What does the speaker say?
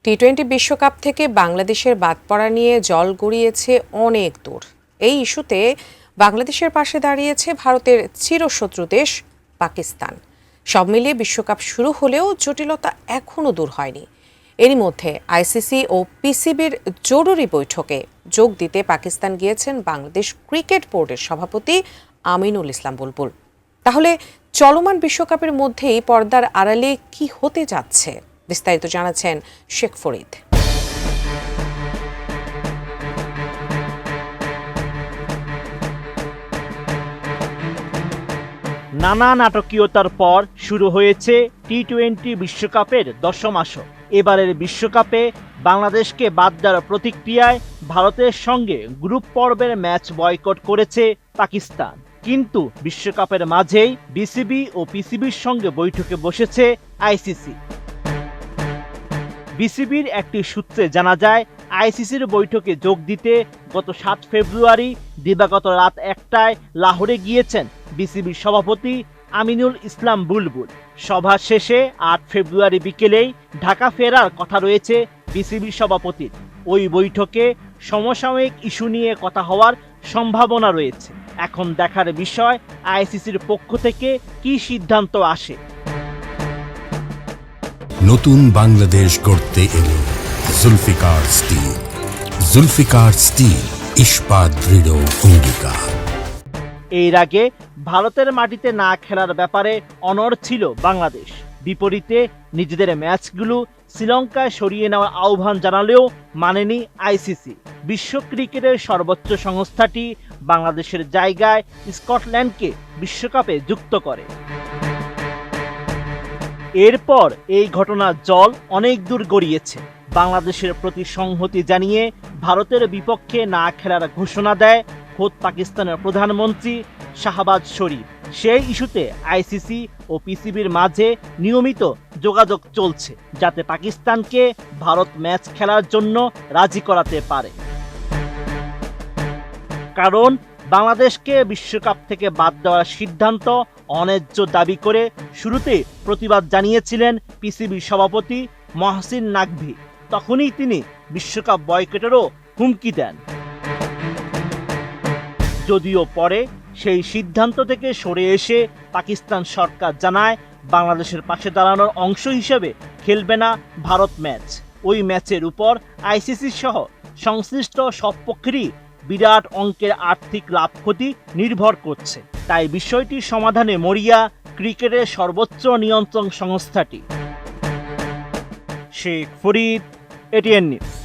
টি-20 বিশ্বকাপ থেকে বাংলাদেশের বাদ পড়া নিয়ে জল গড়িয়েছে অনেক দূর। এই ইস্যুতে বাংলাদেশের পাশে দাঁড়িয়েছে ভারতের চিরশত্রু দেশ পাকিস্তান। সব মিলিয়ে বিশ্বকাপ শুরু হলেও জটিলতা এখনও দূর হয়নি। এরই মধ্যে আইসিসি ও পিসিবির জরুরি বৈঠকে যোগ দিতে পাকিস্তান গিয়েছেন বাংলাদেশ ক্রিকেট বোর্ডের সভাপতি আমিনুল ইসলাম বুলবুল। তাহলে চলমান বিশ্বকাপের মধ্যেই পর্দার আড়ালে কি হতে যাচ্ছে, বিস্তারিত জানাচ্ছেন শেখ ফরিদ। নানা নাটকীয়তার পর শুরু হয়েছে টি-20 বিশ্বকাপের 10ম আসর। এবারের বিশ্বকাপে বাংলাদেশকে বাদ দেওয়ার প্রতিক্রিয়ায় ভারতের সঙ্গে গ্রুপ পর্বের ম্যাচ বয়কট করেছে পাকিস্তান। কিন্তু বিশ্বকাপের মাঝেই বিসিবি ও পিসিবির সঙ্গে বৈঠকে বসেছে আইসিসি। বিসিবির একটি সূত্রে জানা যায়, আইসিসির বৈঠকে যোগ দিতে গত 7 ফেব্রুয়ারি দিবাগত রাত 1টায় লাহোরে গিয়েছেন বিসিবির সভাপতি আমিনুল ইসলাম বুলবুল। সভা শেষে 8 ফেব্রুয়ারি বিকেলেই ঢাকা ফেরার কথা রয়েছে বিসিবির সভাপতির। ওই বৈঠকে সমসাময়িক ইস্যু নিয়ে কথা হওয়ার সম্ভাবনা রয়েছে। এখন দেখার বিষয় আইসিসির পক্ষ থেকে কি সিদ্ধান্ত আসে। নতুন বাংলাদেশ গড়তে এলো জুলফিকার স্টিল। জুলফিকার স্টিল, ইস্পাত দৃঢ় অঙ্গীকার। এর আগে ভারতের মাটিতে না খেলার ব্যাপারে অনড় ছিল বাংলাদেশ। বিপরীতে নিজেদের ম্যাচগুলো শ্রীলঙ্কায় সরিয়ে নেওয়ার আহ্বান জানালেও মানেনি আইসিসি। বিশ্ব ক্রিকেটের সর্বোচ্চ সংস্থাটি বাংলাদেশের জায়গায় স্কটল্যান্ডকে বিশ্বকাপে যুক্ত করে। এরপর এই ঘটনার জল অনেক দূর গড়িয়েছে। বাংলাদেশের প্রতি সংহতি জানিয়ে ভারতের বিপক্ষে না খেলার ঘোষণা দেয় খোদ পাকিস্তানের প্রধানমন্ত্রী শাহবাজ শরীফ। সেই ইস্যুতে আইসিসি ও পিসিবির মাঝে নিয়মিত যোগাযোগ চলছে, যাতে পাকিস্তানকে ভারত ম্যাচ খেলার জন্য রাজি করাতে পারে। কারণ বাংলাদেশকে বিশ্বকাপ থেকে বাদ দেওয়ার সিদ্ধান্ত অন্যায্য দাবি করে শুরুতে প্রতিবাদ জানিয়েছিলেন পিসিবির সভাপতি মহসিন নাকভি। তখনই তিনি বিশ্বকাপ বয়কটেরও হুমকি দেন। যদিও পরে সেই সিদ্ধান্ত থেকে সরে এসে পাকিস্তান সরকার জানায়, বাংলাদেশের পাশে দাঁড়ানোর অংশ হিসেবে খেলবে না ভারত ম্যাচ। ওই ম্যাচের উপর আইসিসি সহ সংশ্লিষ্ট সব পক্ষেরই বিরাট অঙ্কের আর্থিক লাভ ক্ষতি নির্ভর করছে। তাই বিষয়টি সমাধানে মরিয়া ক্রিকেটের সর্বোচ্চ নিয়ন্ত্রণ সংস্থাটি। Sheikh Farid, ATN news.